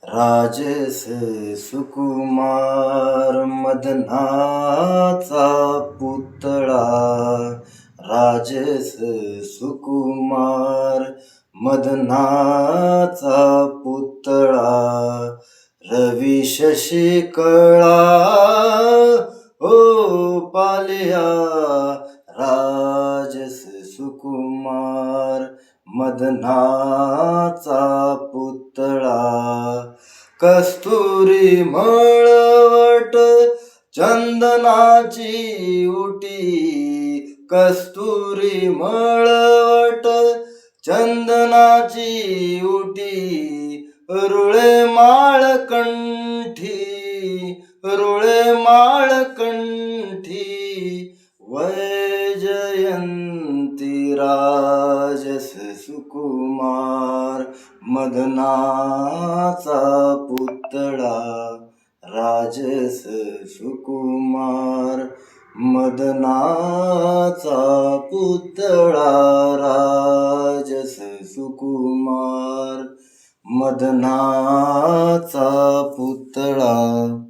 राजस सुकुमार मदनाचा पुतळा, राजस सुकुमार मदनाचा पुतळा, रवी शशी कळा ओ पालिया, राजस सुकुमार मदनाचा पुतळा, कस्तुरी मळवट चंदनाची उटी, कस्तुरी मळवट चंदनाची उटी, रुळे माळकंठी, रुळे माळकंठी, वैजयंती राजस सुकुमार मदनाचा पुतळा, राजस सुकुमार मदनाचा पुतळा, राजस सुकुमार मदनाचा पुतळा.